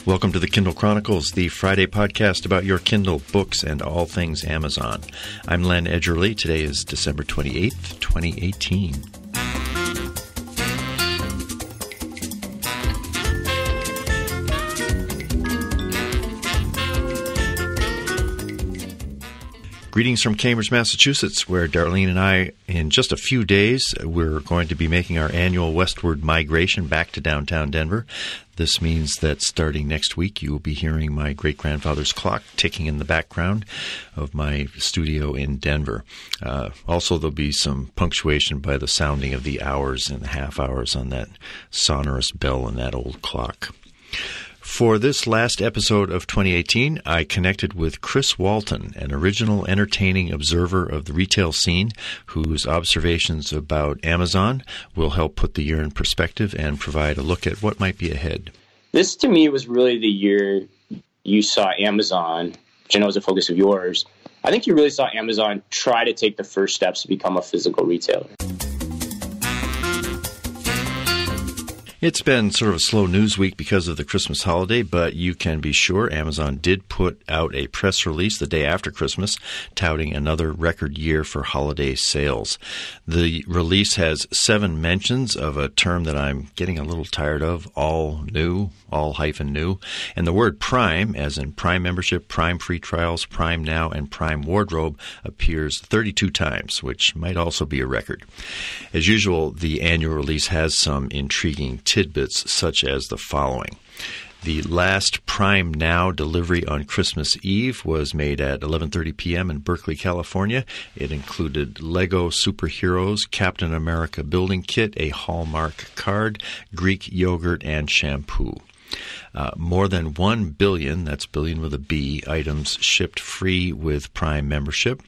Welcome to the Kindle Chronicles, the Friday podcast about your Kindle, books, and all things Amazon. I'm Len Edgerly. Today is December 28th, 2018. Greetings from Cambridge, Massachusetts, where Darlene and I, in just a few days, we're going to be making our annual westward migration back to downtown Denver. This means that starting next week, you will be hearing my great-grandfather's clock ticking in the background of my studio in Denver. Also, there'll be some punctuation by the sounding of the hours and the half hours on that sonorous bell in that old clock. For this last episode of 2018, I connected with Chris Walton, an original entertaining observer of the retail scene whose observations about Amazon will help put the year in perspective and provide a look at what might be ahead. This, to me, was really the year you saw Amazon, which I know is a focus of yours. I think you really saw Amazon try to take the first steps to become a physical retailer. It's been sort of a slow news week because of the Christmas holiday, but you can be sure Amazon did put out a press release the day after Christmas touting another record year for holiday sales. The release has 7 mentions of a term that I'm getting a little tired of, all new, all-new, and the word Prime, as in Prime membership, Prime free trials, Prime Now, and Prime Wardrobe, appears 32 times, which might also be a record. As usual, the annual release has some intriguing tidbits such as the following. The last Prime Now delivery on Christmas Eve was made at 11:30 p.m. in Berkeley, California. It included Lego Superheroes, Captain America building kit, a Hallmark card, Greek yogurt, and shampoo. More than 1 billion, that's billion with a B, items shipped free with Prime membership.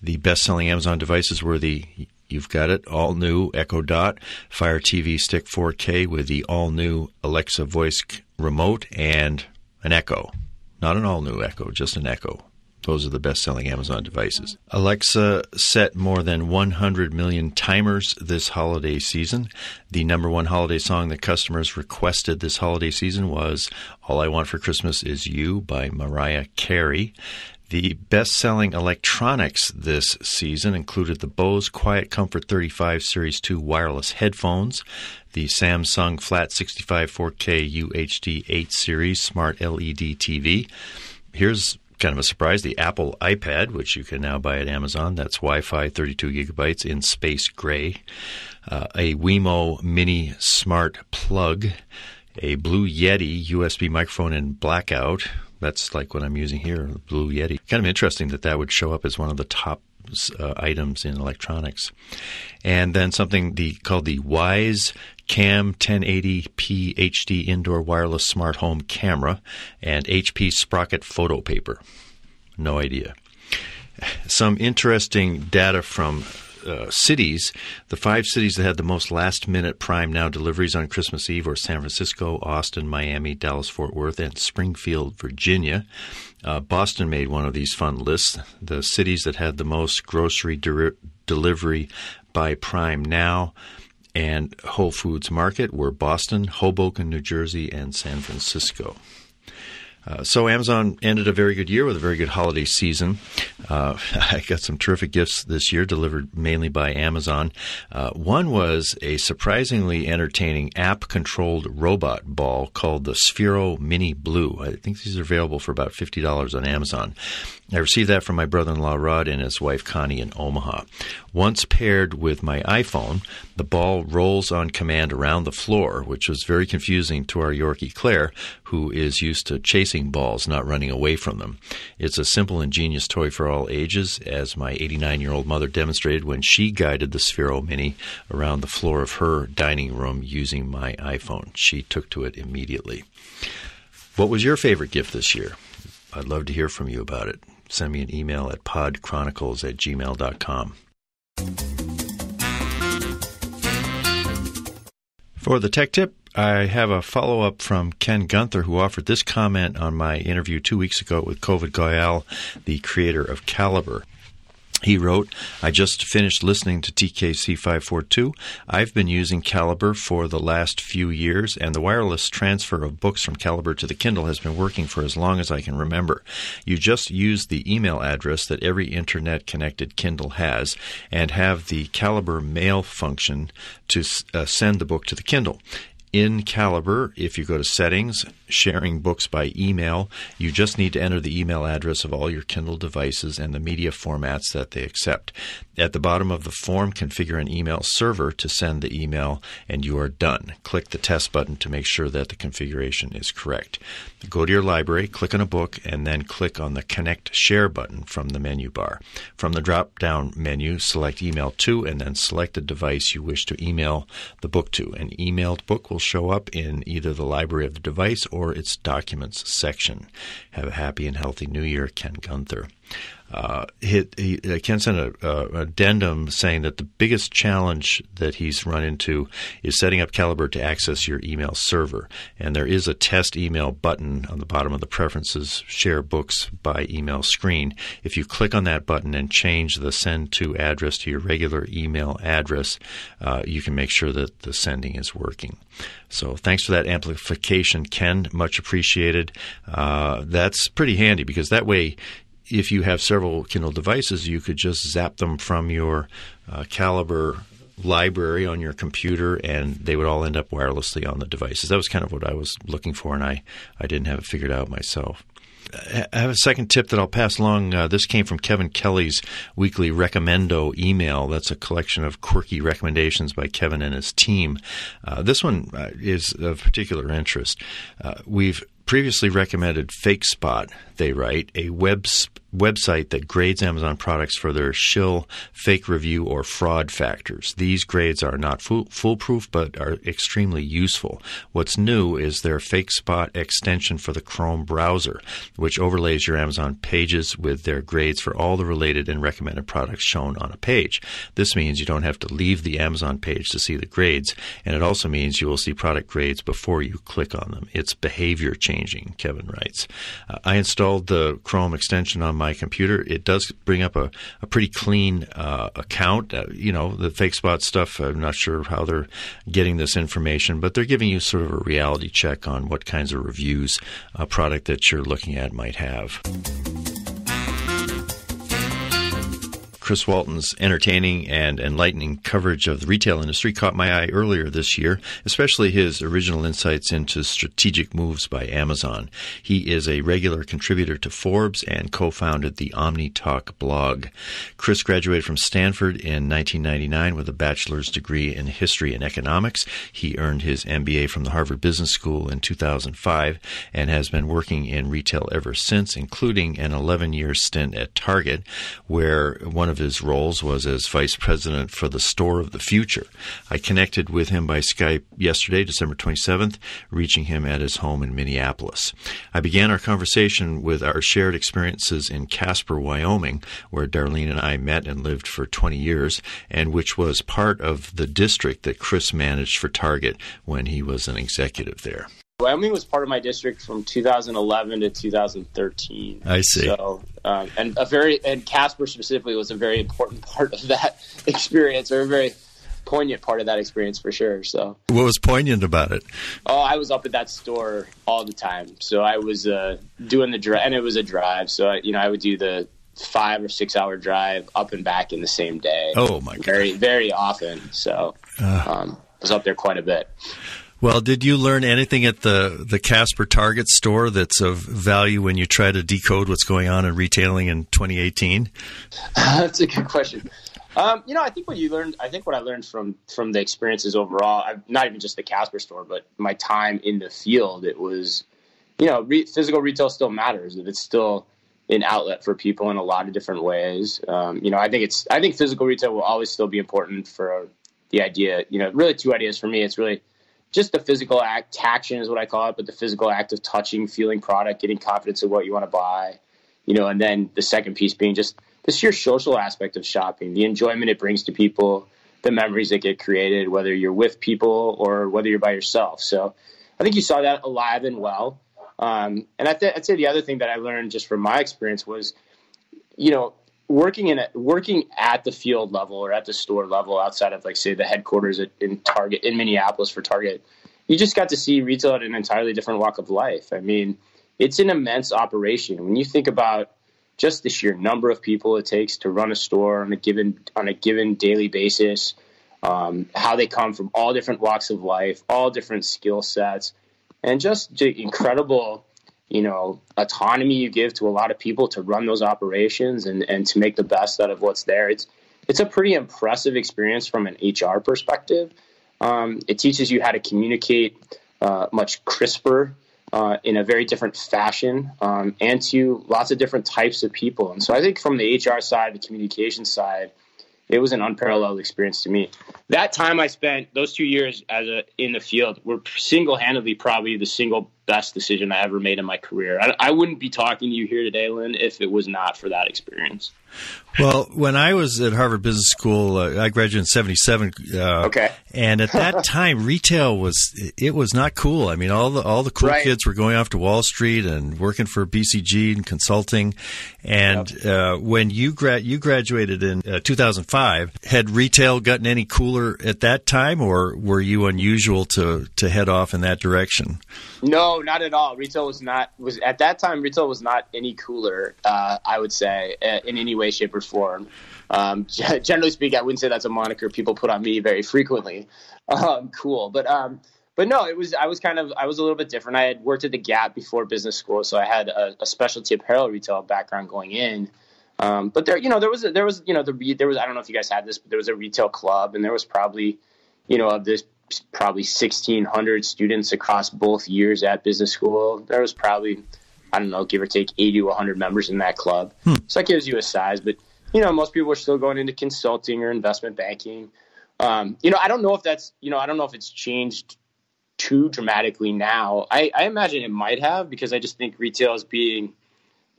The best-selling Amazon devices were the You've got it, all-new Echo Dot, Fire TV Stick 4K with the all-new Alexa voice remote, and an Echo. Not an all-new Echo, just an Echo. Those are the best-selling Amazon devices. Alexa set more than 100 million timers this holiday season. The number one holiday song that customers requested this holiday season was All I Want for Christmas Is You by Mariah Carey. The best-selling electronics this season included the Bose Quiet Comfort 35 Series 2 wireless headphones, the Samsung Flat 65 4K UHD 8 Series Smart LED TV. Here's kind of a surprise, the Apple iPad, which you can now buy at Amazon. That's Wi-Fi 32 gigabytes in space gray. A Wemo Mini Smart Plug, a Blue Yeti USB microphone in blackout. That's like what I'm using here, the Blue Yeti. Kind of interesting that would show up as one of the top items in electronics. And then something called the Wyze Cam 1080p HD Indoor Wireless Smart Home Camera and HP Sprocket Photo Paper. No idea. Some interesting data from cities. The 5 cities that had the most last-minute Prime Now deliveries on Christmas Eve were San Francisco, Austin, Miami, Dallas-Fort Worth, and Springfield, Virginia. Boston made one of these fun lists. The cities that had the most grocery delivery by Prime Now and Whole Foods Market were Boston, Hoboken, New Jersey, and San Francisco. So Amazon ended a very good year with a very good holiday season. I got some terrific gifts this year delivered mainly by Amazon. One was a surprisingly entertaining app-controlled robot ball called the Sphero Mini Blue. I think these are available for about $50 on Amazon. I received that from my brother-in-law Rod and his wife Connie in Omaha. Once paired with my iPhone, the ball rolls on command around the floor, which was very confusing to our Yorkie Claire, who is used to chasing balls, not running away from them. It's a simple and genius toy for all ages, as my 89-year-old mother demonstrated when she guided the Sphero Mini around the floor of her dining room using my iPhone. She took to it immediately. What was your favorite gift this year? I'd love to hear from you about it. Send me an email at podchronicles@gmail.com. For the tech tip, I have a follow-up from Ken Gunther, who offered this comment on my interview 2 weeks ago with Kovid Goyal, the creator of Calibre. He wrote, I just finished listening to TKC 542. I've been using Calibre for the last few years, and the wireless transfer of books from Calibre to the Kindle has been working for as long as I can remember. You just use the email address that every internet-connected Kindle has and have the Calibre mail function to send the book to the Kindle. In Calibre, if you go to Settings, Sharing Books by Email, you just need to enter the email address of all your Kindle devices and the media formats that they accept. At the bottom of the form, configure an email server to send the email, and you are done. Click the test button to make sure that the configuration is correct. Go to your library, click on a book, and then click on the Connect Share button from the menu bar. From the drop-down menu, select Email To, and then select the device you wish to email the book to. An emailed book will show up in either the library of the device or its Documents section. Have a happy and healthy New Year, Ken Gunther. Ken sent an addendum saying that the biggest challenge that he's run into is setting up Calibre to access your email server. And there is a test email button on the bottom of the Preferences Share Books by Email screen. If you click on that button and change the send to address to your regular email address, you can make sure that the sending is working. So thanks for that amplification, Ken. Much appreciated. That's pretty handy because that way, if you have several Kindle devices, you could just zap them from your Calibre library on your computer, and they would all end up wirelessly on the devices. That was kind of what I was looking for, and I didn't have it figured out myself. I have a second tip that I'll pass along. This came from Kevin Kelly's weekly Recomendo email. That's a collection of quirky recommendations by Kevin and his team. This one is of particular interest. We've previously recommended Fakespot, they write, a website that grades Amazon products for their shill, fake review, or fraud factors. These grades are not foolproof, but are extremely useful. What's new is their Fakespot extension for the Chrome browser, which overlays your Amazon pages with their grades for all the related and recommended products shown on a page. This means you don't have to leave the Amazon page to see the grades, and it also means you will see product grades before you click on them. It's behavior changing, Kevin writes. I installed the Chrome extension on my computer. It does bring up a pretty clean account. The Fakespot stuff, I'm not sure how they're getting this information, but they're giving you sort of a reality check on what kinds of reviews a product that you're looking at might have. Chris Walton's entertaining and enlightening coverage of the retail industry caught my eye earlier this year, especially his original insights into strategic moves by Amazon. He is a regular contributor to Forbes and co-founded the Omni Talk blog. Chris graduated from Stanford in 1999 with a bachelor's degree in history and economics. He earned his MBA from the Harvard Business School in 2005 and has been working in retail ever since, including an 11-year stint at Target, where one of his roles was as vice president for the Store of the Future. I connected with him by Skype yesterday, December 27th, reaching him at his home in Minneapolis. I began our conversation with our shared experiences in Casper, Wyoming, where Darlene and I met and lived for 20 years, and which was part of the district that Chris managed for Target when he was an executive there. Wyoming was part of my district from 2011 to 2013. I see. So, and Casper specifically was a very important part of that experience, or a very poignant part of that experience for sure. So, what was poignant about it? Oh, I was up at that store all the time. So I was doing the drive, and it was a drive. So I would do the 5 or 6 hour drive up and back in the same day. Oh my God! Very, very often. So I was up there quite a bit. Well, did you learn anything at the Casper Target store that's of value when you try to decode what's going on in retailing in 2018? That's a good question. I think what I learned from the experiences overall, not even just the Casper store, but my time in the field, it was, physical retail still matters. It's still an outlet for people in a lot of different ways. I think physical retail will always still be important for the idea, really 2 ideas for me. It's really just the physical act, taction is what I call it, but the physical act of touching, feeling product, getting confidence in what you want to buy, and then the second piece being just the sheer social aspect of shopping, the enjoyment it brings to people, the memories that get created, whether you're with people or whether you're by yourself. So I think you saw that alive and well. And I'd say the other thing that I learned just from my experience was, working at the field level or at the store level outside of, like, say, the headquarters in Target in Minneapolis for Target, you just got to see retail at an entirely different walk of life. I mean, it's an immense operation. When you think about just the sheer number of people it takes to run a store on a given daily basis, how they come from all different walks of life, all different skill sets, and just the incredible, autonomy you give to a lot of people to run those operations and to make the best out of what's there. It's a pretty impressive experience from an HR perspective. It teaches you how to communicate much crisper, in a very different fashion, and to lots of different types of people. And so I think from the HR side, the communication side, it was an unparalleled experience to me. That time I spent, those 2 years in the field, were single-handedly probably the single best decision I ever made in my career. I wouldn't be talking to you here today, Lynn, if it was not for that experience. Well, when I was at Harvard Business School, I graduated in 1977. Okay. And at that time, retail was not cool. I mean, all the cool Right. kids were going off to Wall Street and working for BCG and consulting. And when you graduated in 2005, had retail gotten any cooler at that time, or were you unusual to head off in that direction? No, not at all. Retail at that time, retail was not any cooler, I would say, in any way, shape, or form. Generally speaking, I wouldn't say that's a moniker people put on me very frequently. Cool. But no, I was a little bit different. I had worked at the Gap before business school, so I had a specialty apparel retail background going in. But there was I don't know if you guys had this, but there was a retail club, and there was probably 1,600 students across both years at business school. There was probably, I don't know, give or take 80 to 100 members in that club. So that gives you a size, but most people are still going into consulting or investment banking. I don't know if it's changed too dramatically now. I imagine it might have, because I just think retail is being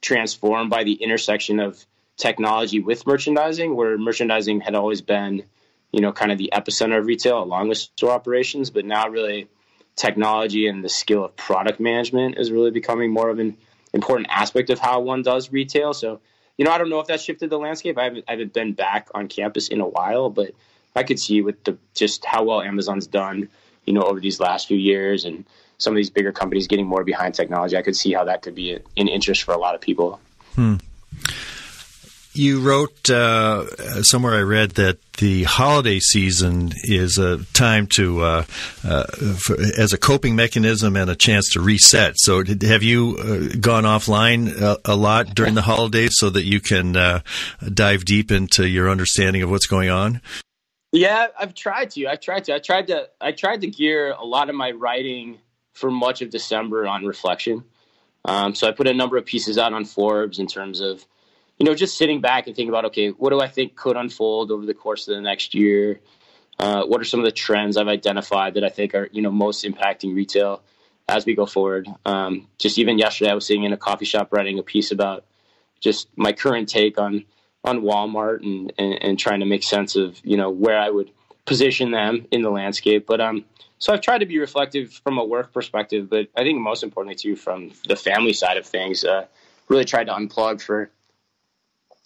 transformed by the intersection of technology with merchandising, where merchandising had always been, kind of the epicenter of retail along with store operations. But now really technology and the skill of product management is really becoming more of an important aspect of how one does retail. So, I don't know if that shifted the landscape. I haven't been back on campus in a while, but I could see with just how well Amazon's done, over these last few years, and some of these bigger companies getting more behind technology, I could see how that could be an interest for a lot of people. You wrote somewhere, I read, that the holiday season is a time to as a coping mechanism and a chance to reset. So have you gone offline a lot during the holidays so that you can dive deep into your understanding of what's going on? Yeah, I've tried to. I tried to gear a lot of my writing for much of December on reflection. So I put a number of pieces out on Forbes in terms of, just sitting back and thinking about, okay, what do I think could unfold over the course of the next year? What are some of the trends I've identified that I think are, most impacting retail as we go forward? Just even yesterday, I was sitting in a coffee shop writing a piece about just my current take on Walmart and trying to make sense of, where I would position them in the landscape. But so I've tried to be reflective from a work perspective, but I think most importantly too, from the family side of things, really tried to unplug for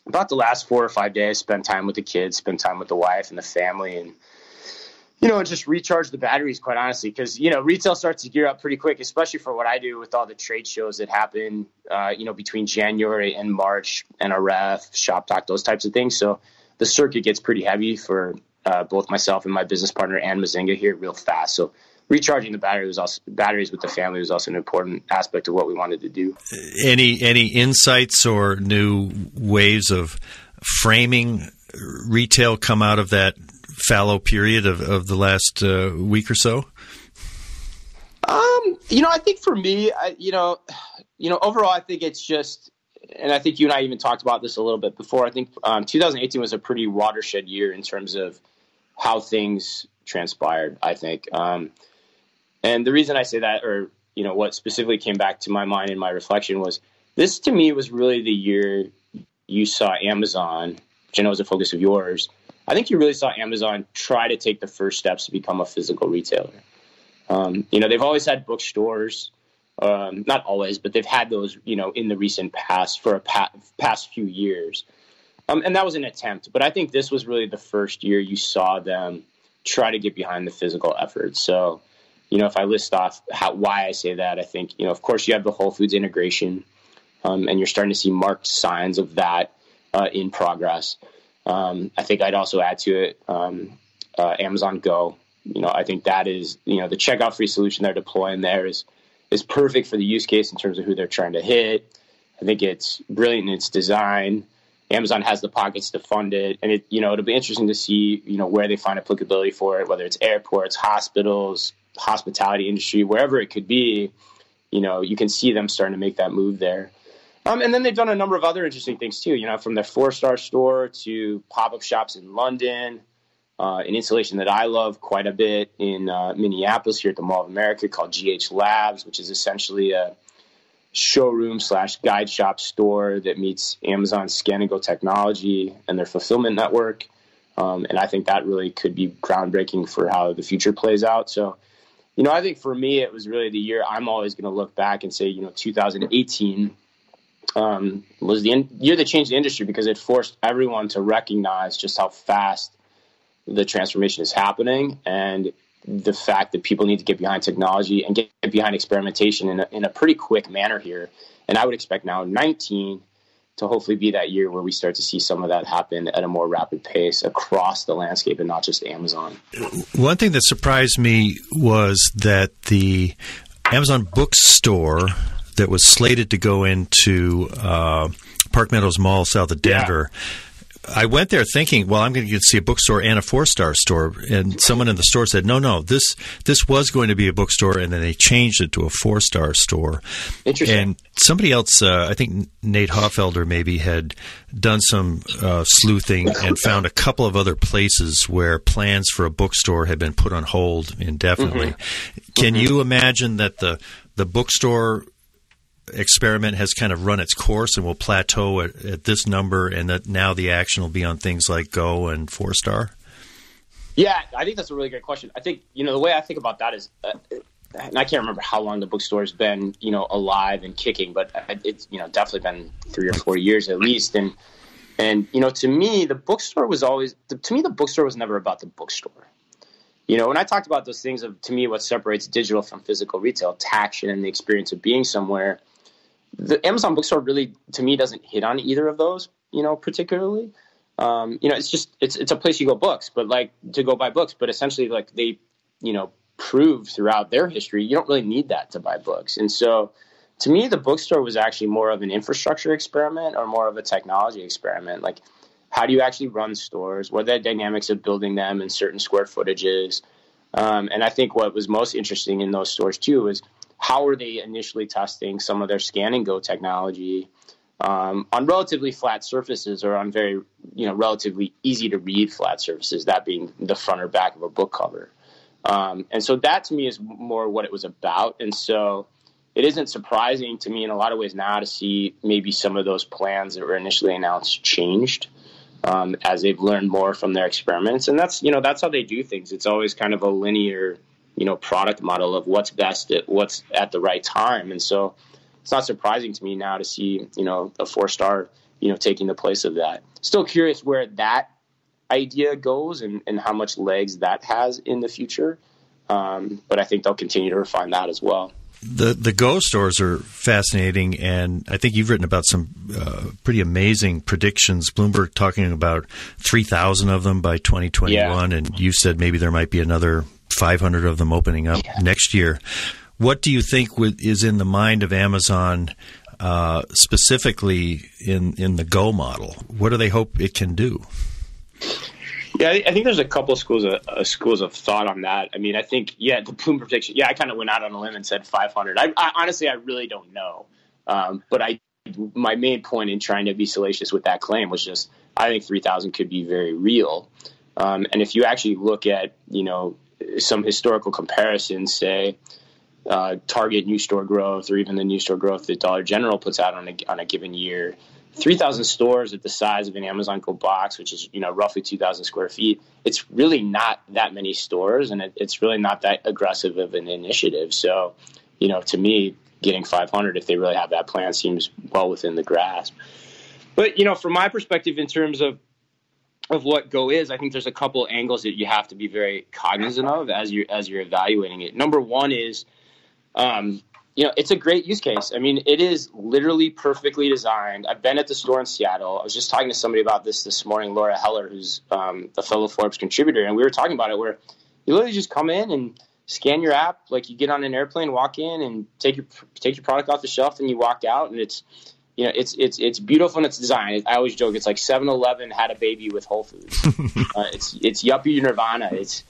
about the last 4 or 5 days, spend time with the kids, spend time with the wife and the family, and just recharge the batteries, quite honestly, because retail starts to gear up pretty quick, especially for what I do with all the trade shows that happen between January and March, NRF, Shop Talk, those types of things. So the circuit gets pretty heavy for both myself and my business partner Ann Mazinga here real fast. So recharging the batteries with the family was also an important aspect of what we wanted to do. Any insights or new ways of framing retail come out of that fallow period of the last week or so? I think for me, overall, I think it's just, and I think you and I even talked about this a little bit before. I think 2018 was a pretty watershed year in terms of how things transpired, I think. And the reason I say that, or, what specifically came back to my mind in my reflection was this, to me, was really the year you saw Amazon, which I know is a focus of yours. I think you really saw Amazon try to take the first steps to become a physical retailer. They've always had bookstores, not always, but they've had those, in the recent past for past few years. And that was an attempt. But I think this was really the first year you saw them try to get behind the physical effort. So, if I list off why I say that, I think, of course, you have the Whole Foods integration, and you're starting to see marked signs of that in progress. I think I'd also add to it Amazon Go. I think that is, the checkout free solution they're deploying there is perfect for the use case in terms of who they're trying to hit. I think it's brilliant in its design. Amazon has the pockets to fund it, and it'll be interesting to see, where they find applicability for it, whether it's airports, hospitals, hospitality industry, wherever it could be. You can see them starting to make that move there. And then they've done a number of other interesting things too, from their 4-star store to pop-up shops in London, an installation that I love quite a bit in Minneapolis here at the Mall of America called GH Labs, which is essentially a showroom/guide shop store that meets Amazon Scan and Go technology and their fulfillment network. And I think that really could be groundbreaking for how the future plays out. So, I think for me, it was really the year I'm always going to look back and say, 2018 was the year that changed the industry because it forced everyone to recognize just how fast the transformation is happening, and the fact that people need to get behind technology and get behind experimentation in a pretty quick manner here. And I would expect now 19 to hopefully be that year where we start to see some of that happen at a more rapid pace across the landscape and not just Amazon. One thing that surprised me was that the Amazon bookstore that was slated to go into Park Meadows Mall south of Denver, I went there thinking, well, I'm going to get to see a bookstore and a 4-star store. And someone in the store said, no, this was going to be a bookstore, and then they changed it to a 4-star store. Interesting. And somebody else, I think Nate Hoffelder maybe, had done some sleuthing and found a couple of other places where plans for a bookstore had been put on hold indefinitely. Mm-hmm. Can you imagine that the bookstore experiment has kind of run its course and will plateau at this number, and that now the action will be on things like Go and 4-star? Yeah, I think that's a really great question. I think, the way I think about that is, and I can't remember how long the bookstore's been, alive and kicking, but it's, definitely been 3 or 4 years at least. And to me, the bookstore was never about the bookstore. When I talked about those things to me, what separates digital from physical retail, taction and the experience of being somewhere, the Amazon bookstore really, to me, doesn't hit on either of those, particularly. It's a place you go to go buy books, but essentially they, proved throughout their history, you don't really need that to buy books. And so to me, the bookstore was actually more of an infrastructure experiment or more of a technology experiment. Like, how do you actually run stores? What are the dynamics of building them in certain square footages? And I think what was most interesting in those stores too is how are they initially testing some of their Scan and Go technology on relatively flat surfaces or on very, relatively easy to read flat surfaces, that being the front or back of a book cover. And so that to me is more what it was about. And so it isn't surprising to me in a lot of ways now to see maybe some of those plans that were initially announced changed as they've learned more from their experiments. And that's how they do things. It's always kind of a linear, product model of what's best at what's at the right time. And so it's not surprising to me now to see, a 4-star, taking the place of that. Still curious where that idea goes and how much legs that has in the future. But I think they'll continue to refine that as well. The Go stores are fascinating, and I think you've written about some pretty amazing predictions. Bloomberg talking about 3,000 of them by 2021, and you said maybe there might be another 500 of them opening up next year. What do you think is in the mind of Amazon specifically in the Go model? What do they hope it can do? Yeah, I think there's a couple of schools of thought on that. I mean, I think, the Bloomberg prediction, I kind of went out on a limb and said 500. I honestly, I really don't know. But my main point in trying to be salacious with that claim was just, I think 3,000 could be very real. And if you actually look at, some historical comparisons, say, Target new store growth or even the new store growth that Dollar General puts out on a given year, 3,000 stores at the size of an Amazon Go box, which is, roughly 2,000 square feet. It's really not that many stores, and it's really not that aggressive of an initiative. So, to me, getting 500, if they really have that plan, seems well within the grasp. But, from my perspective, in terms of what Go is, I think there's a couple angles that you have to be very cognizant of as you're evaluating it. Number one is, it's a great use case. I mean, it is literally perfectly designed. I've been at the store in Seattle. I was just talking to somebody about this morning, Laura Heller, who's a fellow Forbes contributor, and we were talking about it where you literally just come in and scan your app, like you get on an airplane, walk in, and take your product off the shelf, and you walk out, and it's beautiful in its design. I always joke, it's like 7-Eleven had a baby with Whole Foods. It's yuppie nirvana. It's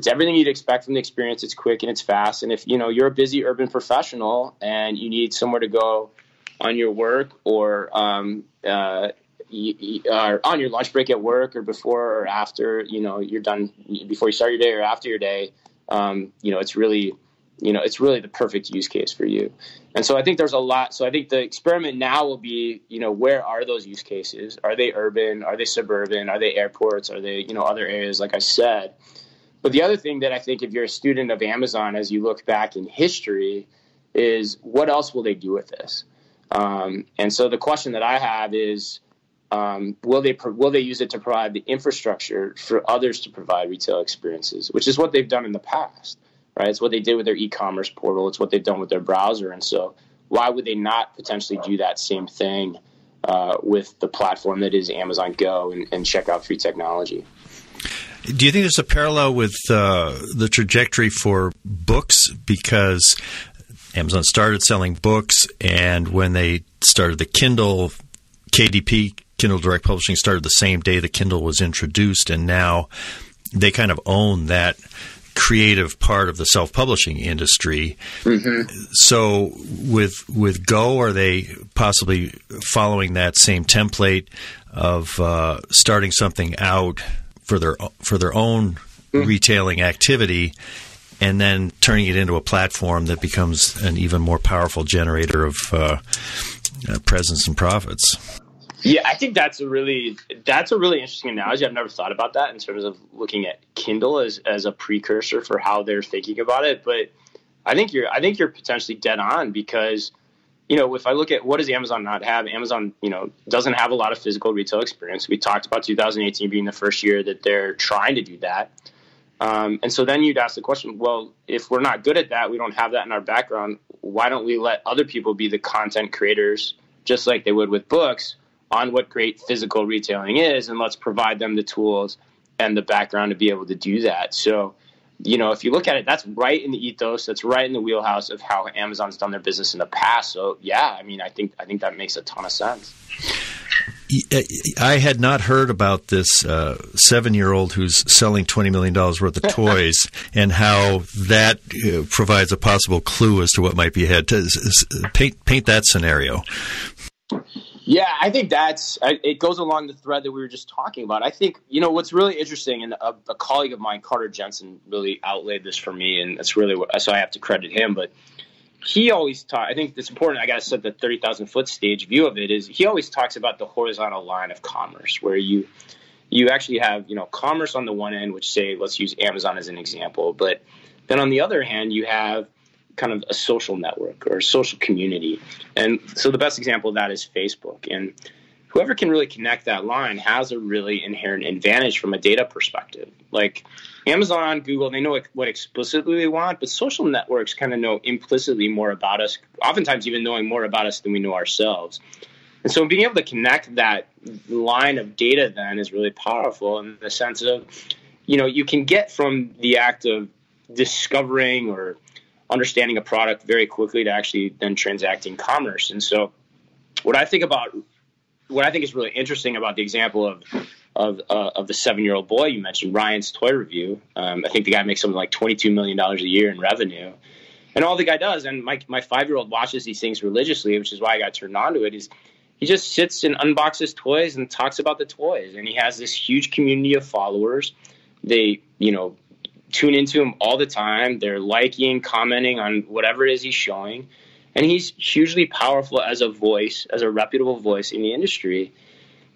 everything you'd expect from the experience. It's quick and it's fast. And if you're a busy urban professional and you need somewhere to go on your work or on your lunch break at work or before or after you're done, before you start your day or after your day, it's really the perfect use case for you. And so I think there's a lot. So I think the experiment now will be, where are those use cases? Are they urban? Are they suburban? Are they airports? Are they, other areas, like I said? But the other thing that I think if you're a student of Amazon, as you look back in history, is what else will they do with this? And so the question that I have is, will they use it to provide the infrastructure for others to provide retail experiences, which is what they've done in the past. Right, it's what they did with their e-commerce portal. It's what they've done with their browser. And so why would they not potentially do that same thing with the platform that is Amazon Go and check out free technology? Do you think there's a parallel with the trajectory for books? Because Amazon started selling books, and when they started the Kindle, KDP, Kindle Direct Publishing, started the same day the Kindle was introduced, and now they kind of own that creative part of the self-publishing industry. Mm-hmm. So with Go, are they possibly following that same template of starting something out for their own retailing activity and then turning it into a platform that becomes an even more powerful generator of presence and profits? Yeah, I think that's a really interesting analogy. I've never thought about that in terms of looking at Kindle as a precursor for how they're thinking about it. But I think you're potentially dead on, because if I look at what does Amazon not have, Amazon doesn't have a lot of physical retail experience. We talked about 2018 being the first year that they're trying to do that. And so then you'd ask the question, well, if we're not good at that, we don't have that in our background, why don't we let other people be the content creators, just like they would with books, on what great physical retailing is, and let's provide them the tools and the background to be able to do that. So, if you look at it, that's right in the ethos, that's right in the wheelhouse of how Amazon's done their business in the past. So, yeah, I mean, I think that makes a ton of sense. I had not heard about this 7-year-old who's selling $20 million worth of toys and how that provides a possible clue as to what might be ahead. Paint that scenario. Yeah, I think it goes along the thread that we were just talking about. I think, what's really interesting, and a colleague of mine, Carter Jensen, really outlaid this for me, and that's really so I have to credit him. But he always taught, I think it's important, I got to set the 30,000-foot stage view of it, is he always talks about the horizontal line of commerce, where you actually have, commerce on the one end, which say, let's use Amazon as an example. But then on the other hand, you have kind of a social network or a social community. And so the best example of that is Facebook. And whoever can really connect that line has a really inherent advantage from a data perspective. Like Amazon, Google, they know what explicitly they want, but social networks kind of know implicitly more about us, oftentimes even knowing more about us than we know ourselves. And so being able to connect that line of data then is really powerful in the sense of, you can get from the act of discovering or understanding a product very quickly to actually then transacting commerce. And so what I think is really interesting about the example of the 7-year-old boy you mentioned, Ryan's Toy Review. I think the guy makes something like $22 million a year in revenue. And all the guy does, and my 5-year-old watches these things religiously, which is why I got turned on to it, is he just sits and unboxes toys and talks about the toys. And he has this huge community of followers. They, tune into him all the time. They're liking, commenting on whatever it is he's showing. And he's hugely powerful as a voice, as a reputable voice in the industry.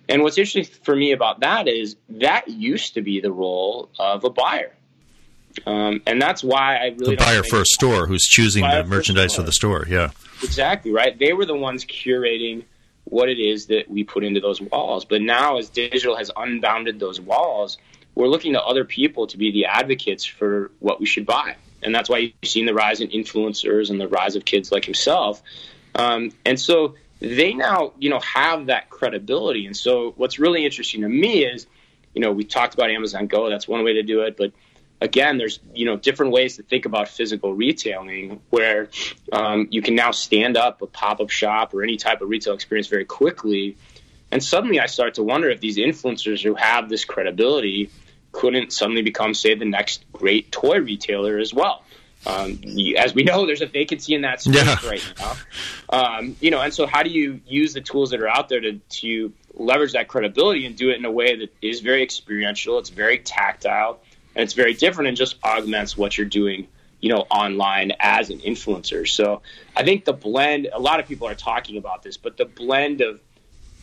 And what's interesting for me about that is that used to be the role of a buyer. And that's why I really the buyer for a store who's choosing the merchandise for the store. Yeah, exactly right. They were the ones curating what it is that we put into those walls. But now, as digital has unbounded those walls, we're looking to other people to be the advocates for what we should buy. And that's why you've seen the rise in influencers and the rise of kids like himself. And so they now, have that credibility. And so what's really interesting to me is, we talked about Amazon Go. That's one way to do it. But again, there's, different ways to think about physical retailing where you can now stand up a pop-up shop or any type of retail experience very quickly. And suddenly I start to wonder if these influencers who have this credibility couldn't suddenly become, say, the next great toy retailer as well. As we know, there's a vacancy in that space right now. And so how do you use the tools that are out there to leverage that credibility and do it in a way that is very experiential, it's very tactile, and it's very different and just augments what you're doing, online as an influencer. So I think the blend, a lot of people are talking about this, but the blend of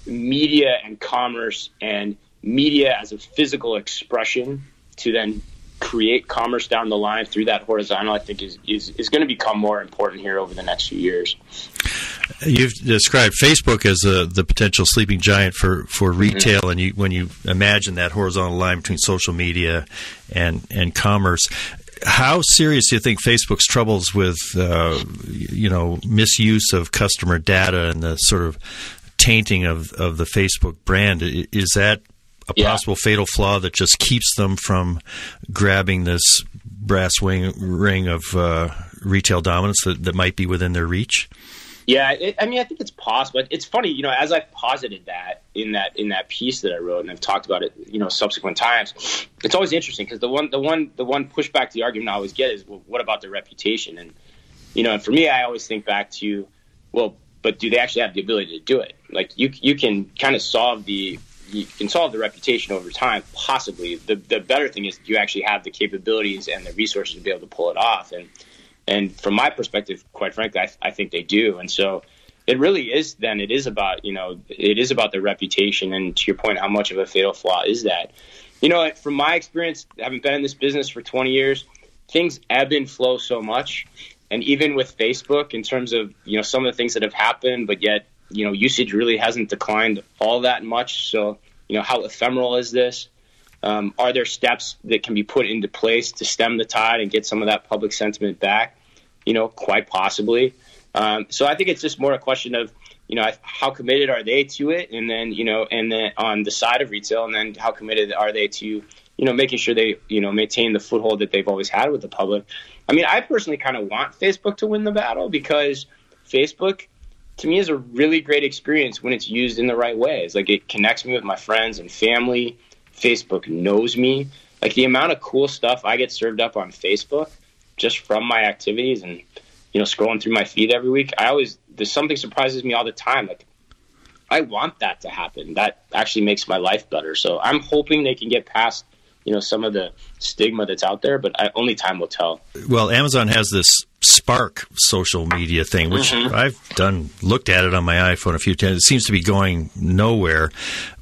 media and commerce and media as a physical expression to then create commerce down the line through that horizontal, I think is going to become more important here over the next few years. You've described Facebook as the potential sleeping giant for retail, mm-hmm. and when you imagine that horizontal line between social media and commerce, how serious do you think Facebook's troubles with misuse of customer data and the sort of tainting of the Facebook brand? Is that a possible fatal flaw that just keeps them from grabbing this brass ring of retail dominance that might be within their reach? Yeah, I think it's possible. It's funny, as I've posited that in that piece that I wrote, and I've talked about it, subsequent times. It's always interesting because the one pushback to the argument I always get is, well, what about their reputation? And and for me, I always think back to, well, but do they actually have the ability to do it? Like you can kind of solve the reputation over time, possibly. The better thing is you actually have the capabilities and the resources to be able to pull it off. And from my perspective, quite frankly, I think they do. And so it really is then, it is about the reputation. And to your point, how much of a fatal flaw is that? From my experience, having been in this business for 20 years, things ebb and flow so much. And even with Facebook, in terms of, some of the things that have happened, but yet, usage really hasn't declined all that much. So, how ephemeral is this? Are there steps that can be put into place to stem the tide and get some of that public sentiment back? Quite possibly. So I think it's just more a question of, how committed are they to it? And then, and then on the side of retail, and then how committed are they to, making sure they, maintain the foothold that they've always had with the public. I mean, I personally kind of want Facebook to win the battle because Facebook, to me, is a really great experience when it's used in the right ways. Like, it connects me with my friends and family. Facebook knows me. Like, the amount of cool stuff I get served up on Facebook just from my activities and, scrolling through my feed every week, there's something surprises me all the time. Like, I want that to happen. That actually makes my life better. So I'm hoping they can get past, some of the stigma that's out there, but only time will tell. Well, Amazon has this Spark social media thing, which mm-hmm. I've looked at it on my iPhone a few times. It seems to be going nowhere.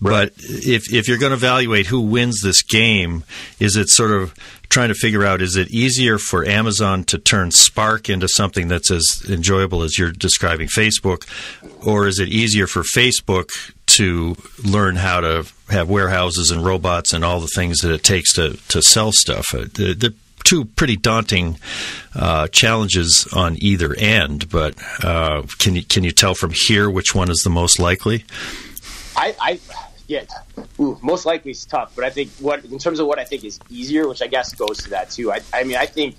Right. But if you're going to evaluate who wins this game, is it sort of trying to figure out, is it easier for Amazon to turn Spark into something that's as enjoyable as you're describing Facebook, or is it easier for Facebook to learn how to have warehouses and robots and all the things that it takes to sell stuff? They're two pretty daunting challenges on either end, but can you tell from here which one is the most likely? Most likely is tough, but I think in terms of what I think is easier, which I guess goes to that too. I think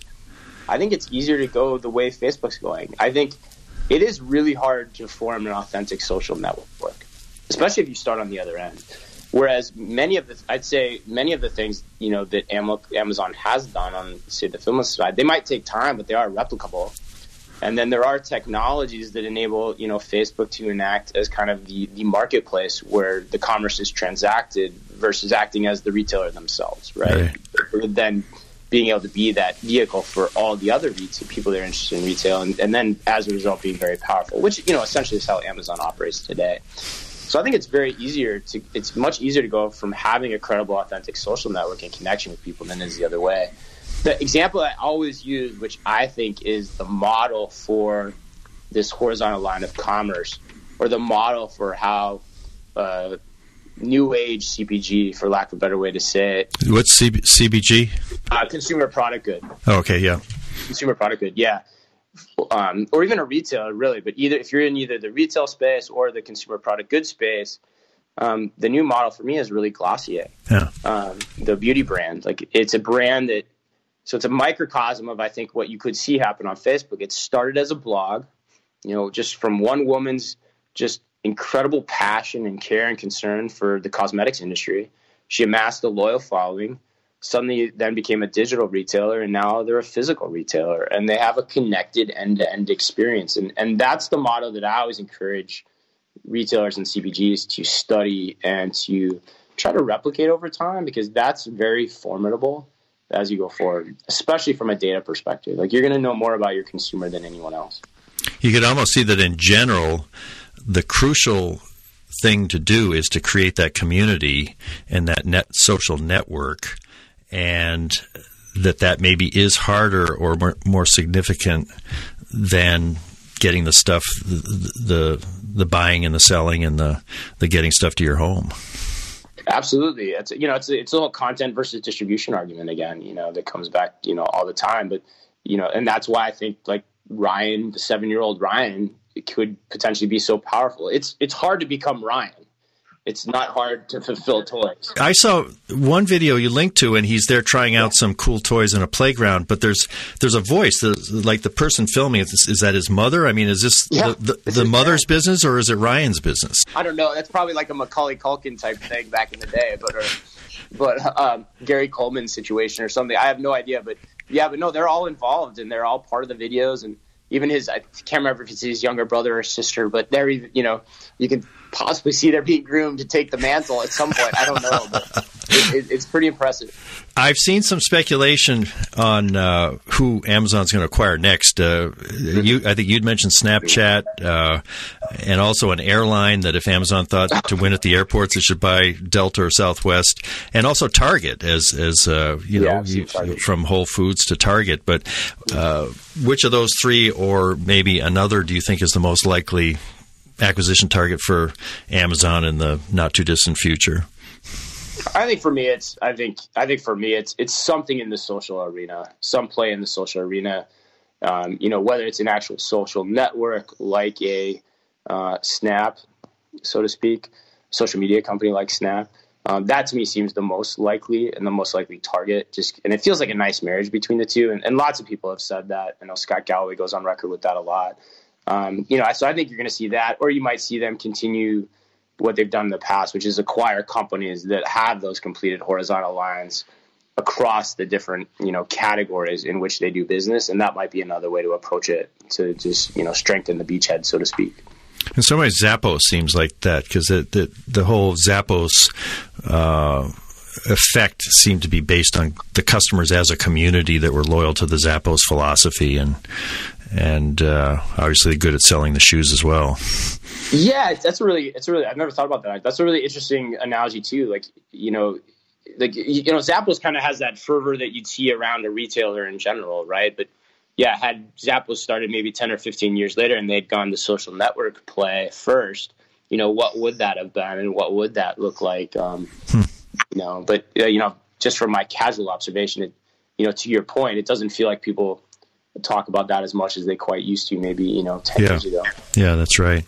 it's easier to go the way Facebook's going. I think it is really hard to form an authentic social network, especially if you start on the other end. Whereas many of the things, that Amazon has done on, say, the film side, they might take time, but they are replicable. And then there are technologies that enable, Facebook to enact as kind of the marketplace where the commerce is transacted versus acting as the retailer themselves, right? Then being able to be that vehicle for all the other people that are interested in retail, and then as a result being very powerful, which, essentially is how Amazon operates today. So I think it's much easier to go from having a credible, authentic social network and connection with people than is the other way. The example I always use, which I think is the model for this horizontal line of commerce, or the model for how new age CPG, for lack of a better way to say it. What's CBG? Consumer product good. Oh, okay, yeah. Consumer product good, yeah. Or even a retailer, really. But if you're in either the retail space or the consumer product good space, the new model for me is really Glossier. Yeah. The beauty brand. Like, it's a brand that, so it's a microcosm of, I think, what you could see happen on Facebook. It started as a blog, just from one woman's just incredible passion and care and concern for the cosmetics industry. She amassed a loyal following, suddenly then became a digital retailer, and now they're a physical retailer, and they have a connected end-to-end experience. And that's the model that I always encourage retailers and CPGs to study and to try to replicate over time, because that's very formidable as you go forward, especially from a data perspective. Like, you're going to know more about your consumer than anyone else. You could almost see that in general, the crucial thing to do is to create that community and that social network, and that maybe is harder or more significant than getting the stuff, the buying and the selling and the getting stuff to your home. Absolutely. It's a whole content versus distribution argument again, that comes back, all the time. But, and that's why I think, like, Ryan, the 7-year-old Ryan, it could potentially be so powerful. It's hard to become Ryan. It's not hard to fulfill toys. I saw one video you linked to, and he's there trying out some cool toys in a playground, but there's a voice, like the person filming it. Is that his mother? I mean, is this the mother's business, or is it Ryan's business? I don't know. That's probably like a Macaulay Culkin type thing back in the day, but Gary Coleman situation or something. I have no idea, but no, they're all involved, and they're all part of the videos. And even I can't remember if it's his younger brother or sister, but they're, you can possibly see they're being groomed to take the mantle at some point. I don't know, but it's pretty impressive. I've seen some speculation on who Amazon's going to acquire next. I think you'd mentioned Snapchat, and also an airline that if Amazon thought to win at the airports, it should buy Delta or Southwest, and also Target as Target. From Whole Foods to Target. But which of those three, or maybe another, do you think is the most likely acquisition target for Amazon in the not too distant future? I think for me, it's something in the social arena, some play in the social arena. Whether it's an actual social network like a Snap, so to speak, social media company like Snap. That to me seems the most likely and the most likely target. And it feels like a nice marriage between the two. And lots of people have said that. I know Scott Galloway goes on record with that a lot. So I think you're going to see that, or you might see them continue what they've done in the past, which is acquire companies that have those completed horizontal lines across the different, categories in which they do business. And that might be another way to approach it, to just, strengthen the beachhead, so to speak. In some ways, Zappos seems like that, because the whole Zappos effect seemed to be based on the customers as a community that were loyal to the Zappos philosophy, and obviously good at selling the shoes as well. Yeah, it's really I've never thought about that. That's a really interesting analogy too. Zappos kind of has that fervor that you'd see around a retailer in general, right? But yeah, had Zappos started maybe 10 or 15 years later and they'd gone the social network play first, what would that have been and what would that look like? But just from my casual observation, to your point, it doesn't feel like people talk about that as much as they quite used to maybe, 10 years ago. Yeah, that's right.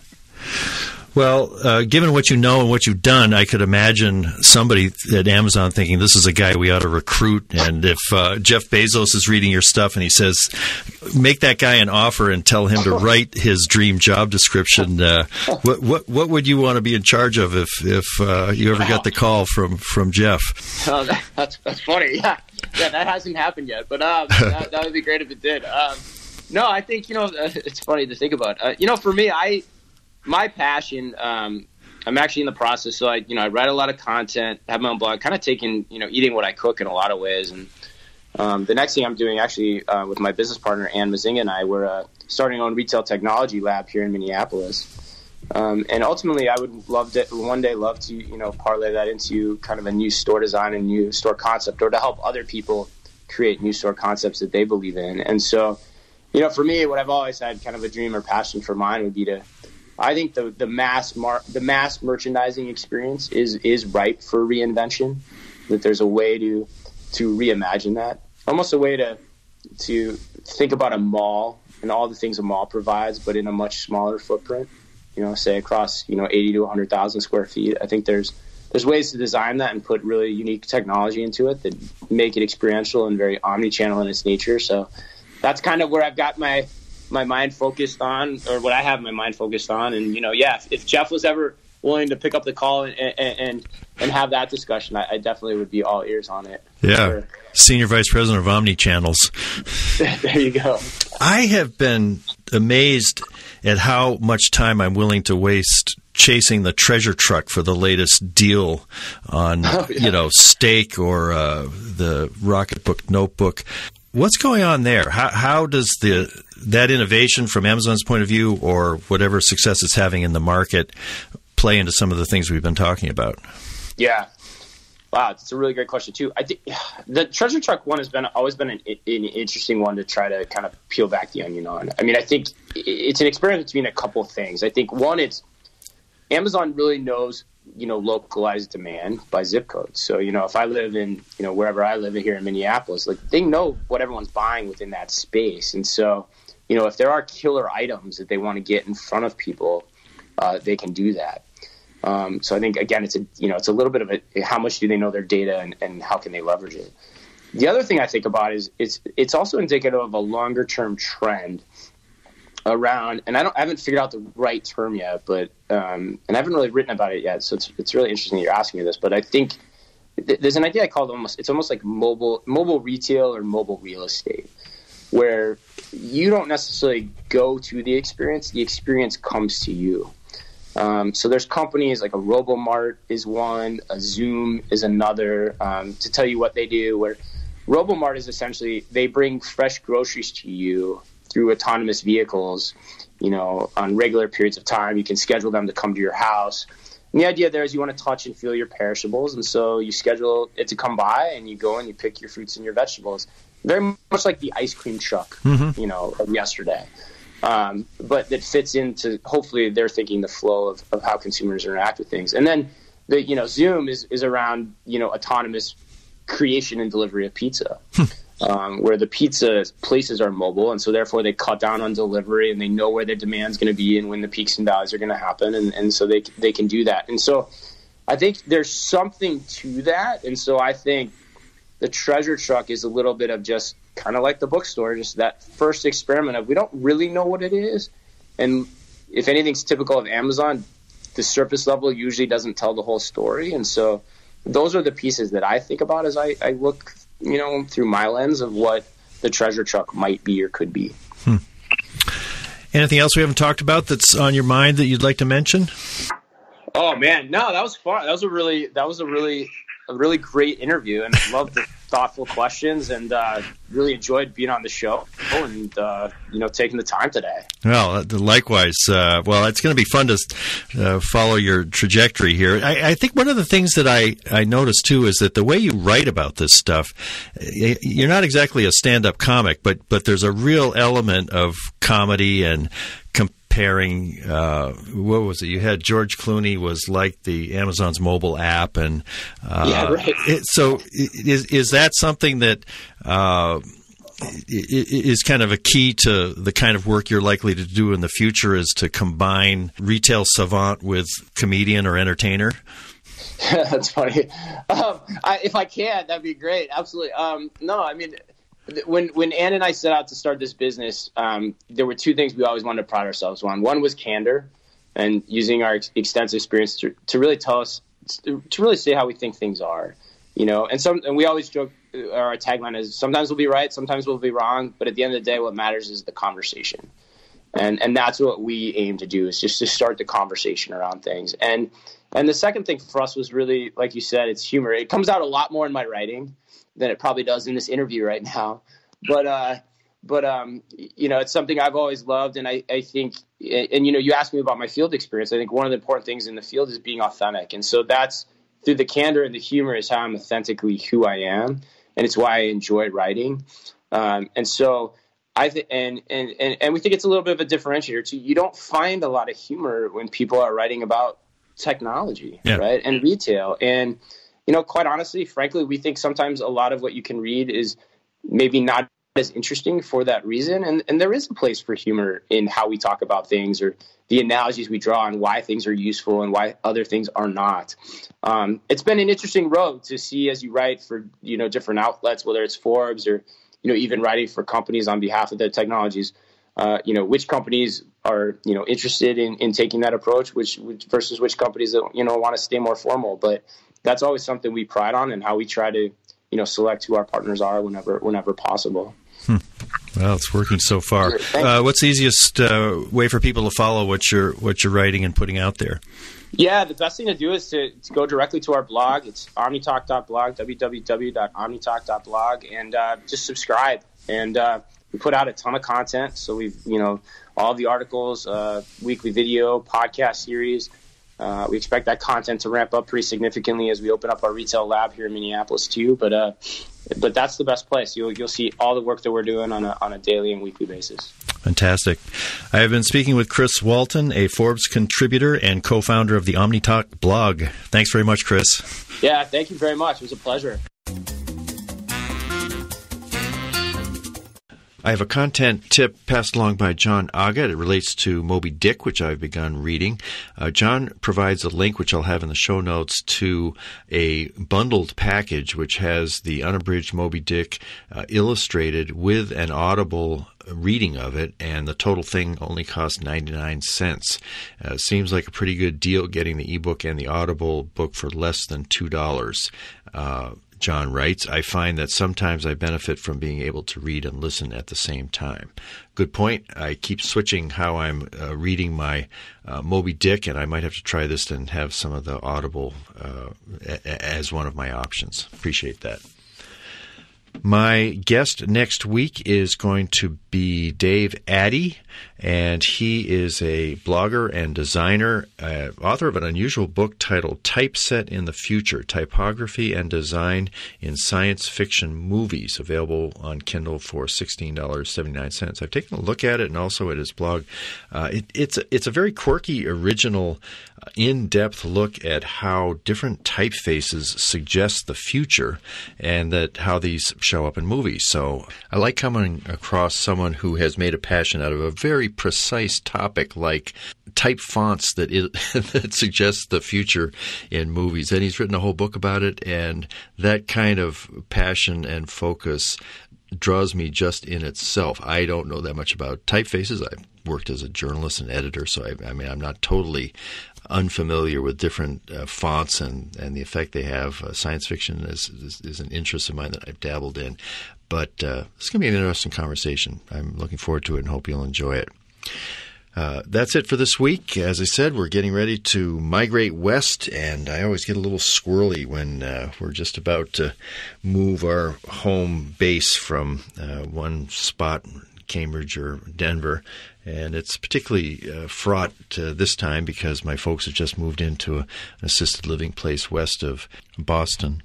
Well, given what you know and what you've done, I could imagine somebody at Amazon thinking this is a guy we ought to recruit. And if Jeff Bezos is reading your stuff and he says, make that guy an offer and tell him to write his dream job description, what would you want to be in charge of if you ever got the call from Jeff? Oh, that's funny. Yeah, that hasn't happened yet, but that would be great if it did. No, I think, it's funny to think about. For me, my passion, I'm actually in the process. So I write a lot of content, have my own blog, kind of taking, eating what I cook in a lot of ways. And the next thing I'm doing actually with my business partner, Ann Mazinga, and I, we're starting our own retail technology lab here in Minneapolis. And ultimately, I would one day love to, parlay that into kind of a new store design, a new store concept, or to help other people create new store concepts that they believe in. And so, for me, what I've always had kind of a dream or passion for mine would be to I think the mass merchandising experience is ripe for reinvention. That there's a way to reimagine that, almost a way to think about a mall and all the things a mall provides, but in a much smaller footprint. Say across 80 to 100,000 square feet. I think there's ways to design that and put really unique technology into it that make it experiential and very omni-channel in its nature. So that's kind of where I've got my mind focused on, or what I have my mind focused on. And, if Jeff was ever willing to pick up the call and have that discussion, I definitely would be all ears on it. Yeah. Sure. Senior Vice President of Omni Channels. There you go. I have been amazed at how much time I'm willing to waste chasing the treasure truck for the latest deal on, steak or the Rocketbook notebook. What's going on there? How does that innovation from Amazon's point of view, or whatever success it's having in the market, play into some of the things we've been talking about? Yeah. Wow, it's a really great question too. I think the treasure truck one has always been an interesting one to try to kind of peel back the onion on. I mean, I think it's an experiment between a couple of things. I think one, it's Amazon really knows localized demand by zip code. So if I live in wherever I live here in Minneapolis, like they know what everyone's buying within that space, and so if there are killer items that they want to get in front of people, they can do that. So I think, again, it's a little bit of how much do they know their data and how can they leverage it. The other thing I think about is it's also indicative of a longer term trend around, and I haven't figured out the right term yet, but and I haven't really written about it yet. So it's really interesting that you're asking me this, but I think there's an idea I call it's almost like mobile retail or mobile real estate, where you don't necessarily go to the experience comes to you. So there's companies like a Robomart is one, a Zume is another, to tell you what they do, where Robomart is essentially, they bring fresh groceries to you through autonomous vehicles, on regular periods of time. You can schedule them to come to your house. And the idea there is you want to touch and feel your perishables. And so you schedule it to come by and you go and you pick your fruits and your vegetables. Very much like the ice cream truck, of yesterday. But that fits into, hopefully they're thinking the flow of how consumers interact with things. And then the, Zoom is around, autonomous creation and delivery of pizza, where the pizza places are mobile. And so therefore they cut down on delivery and they know where their demand's going to be and when the peaks and valleys are going to happen. And so they can do that. And so I think there's something to that. And so I think the treasure truck is a little bit of just kind of like the bookstore, just that first experiment of we don't really know what it is. And if anything's typical of Amazon, the surface level usually doesn't tell the whole story. And so those are the pieces that I think about as I look, through my lens of what the treasure truck might be or could be. Anything else we haven't talked about that's on your mind that you'd like to mention? Oh man, no, that was fun. That was a really great interview, and I loved the thoughtful questions, and really enjoyed being on the show and taking the time today. Well, likewise. Well, it's going to be fun to follow your trajectory here. I think one of the things that I noticed too is that the way you write about this stuff, you're not exactly a stand-up comic, but there's a real element of comedy and comparing, what was it? You had George Clooney was like the Amazon's mobile app, and yeah, right. So is that something that is kind of a key to the kind of work you're likely to do in the future, is to combine retail savant with comedian or entertainer? That's funny. If I can, that'd be great. Absolutely. No, I mean, when Ann and I set out to start this business, there were two things we always wanted to pride ourselves on. One was candor, and using our extensive experience to really tell us, to really say how we think things are, and we always joke, our tagline is sometimes we'll be right, sometimes we'll be wrong, but at the end of the day, what matters is the conversation. And that's what we aim to do, is just to start the conversation around things. And the second thing for us was really, like you said, it's humor. It comes out a lot more in my writing than it probably does in this interview right now. But it's something I've always loved. And I think, and you asked me about my field experience. I think one of the important things in the field is being authentic. And so that's through the candor and the humor is how I'm authentically who I am. And it's why I enjoy writing. And so I think, and we think it's a little bit of a differentiator too. You don't find a lot of humor when people are writing about technology, right, and retail. And quite honestly, frankly, we think sometimes a lot of what you can read is maybe not as interesting for that reason. And there is a place for humor in how we talk about things, or the analogies we draw on why things are useful and why other things are not. It's been an interesting road to see as you write for different outlets, whether it's Forbes or even writing for companies on behalf of their technologies, which companies are, interested in taking that approach, which versus which companies that, want to stay more formal. But that's always something we pride on, and how we try to, select who our partners are whenever possible. Well, it's working so far. What's the easiest way for people to follow what you're writing and putting out there? Yeah, the best thing to do is to go directly to our blog. It's omnitalk.blog, www.omnitalk.blog, and just subscribe. And we put out a ton of content. So we've, all the articles, weekly video, podcast series. We expect that content to ramp up pretty significantly as we open up our retail lab here in Minneapolis too. But that's the best place. You'll see all the work that we're doing on a daily and weekly basis. Fantastic. I have been speaking with Chris Walton, a Forbes contributor and co-founder of the Omni Talk blog. Thanks very much, Chris. Yeah, thank you very much. It was a pleasure. I have a content tip passed along by John Aga. It relates to Moby Dick, which I've begun reading. John provides a link, which I'll have in the show notes, to a bundled package which has the unabridged Moby Dick illustrated with an Audible reading of it, and the total thing only costs 99 cents. Seems like a pretty good deal getting the ebook and the Audible book for less than $2. John writes, I find that sometimes I benefit from being able to read and listen at the same time. Good point. I keep switching how I'm reading my Moby Dick, and I might have to try this and have some of the Audible as one of my options. Appreciate that. My guest next week is going to be Dave Addey, and he is a blogger and designer, author of an unusual book titled Typeset in the Future, Typography and Design in Science Fiction Movies, available on Kindle for $16.79. I've taken a look at it and also at his blog. It's a very quirky, original, in-depth look at how different typefaces suggest the future and that how these show up in movies. So I like coming across someone who has made a passion out of a very precise topic like type fonts that that suggests the future in movies. And he's written a whole book about it, and that kind of passion and focus draws me just in itself. I don't know that much about typefaces. I've worked as a journalist and editor, so I'm not totally unfamiliar with different fonts and the effect they have. Science fiction is an interest of mine that I've dabbled in. But it's going to be an interesting conversation. I'm looking forward to it and hope you'll enjoy it. That's it for this week. As I said, we're getting ready to migrate west, and I always get a little squirrely when we're just about to move our home base from one spot, Cambridge or Denver. And it's particularly fraught this time because my folks have just moved into an assisted living place west of Boston.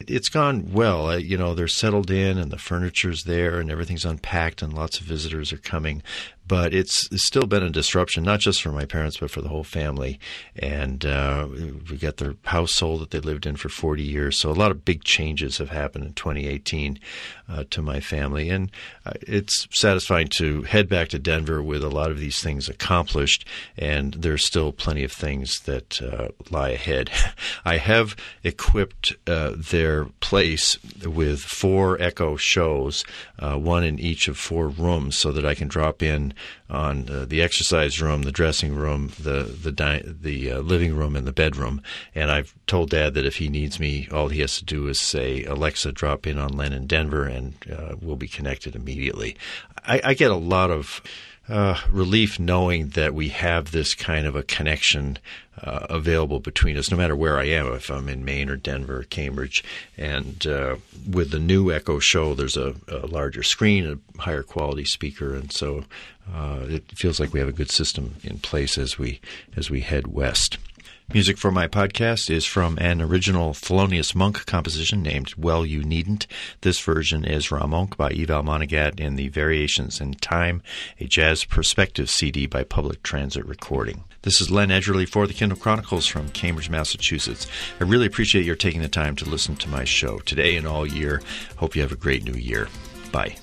It's gone well. They're settled in and the furniture's there and everything's unpacked and lots of visitors are coming. But it's still been a disruption, not just for my parents, but for the whole family. And we got their house sold that they lived in for 40 years. So a lot of big changes have happened in 2018 to my family. And it's satisfying to head back to Denver with a lot of these things accomplished. And there's still plenty of things that lie ahead. I have equipped their place with 4 Echo shows, one in each of 4 rooms, so that I can drop in on the exercise room, the dressing room, the living room, and the bedroom. And I've told Dad that if he needs me, all he has to do is say, Alexa, drop in on Len in Denver, and we'll be connected immediately. I get a lot of relief knowing that we have this kind of a connection available between us, no matter where I am, if I'm in Maine or Denver or Cambridge. And with the new Echo Show, there's a larger screen, a higher quality speaker, and so it feels like we have a good system in place as we head west. Music for my podcast is from an original Thelonius Monk composition named Well You Needn't. This version is Ramonk by Eval Manigat in the Variations in Time, a Jazz Perspective CD by Public Transit Recording. This is Len Edgerly for the Kindle Chronicles from Cambridge, Massachusetts. I really appreciate your taking the time to listen to my show today and all year. Hope you have a great new year. Bye.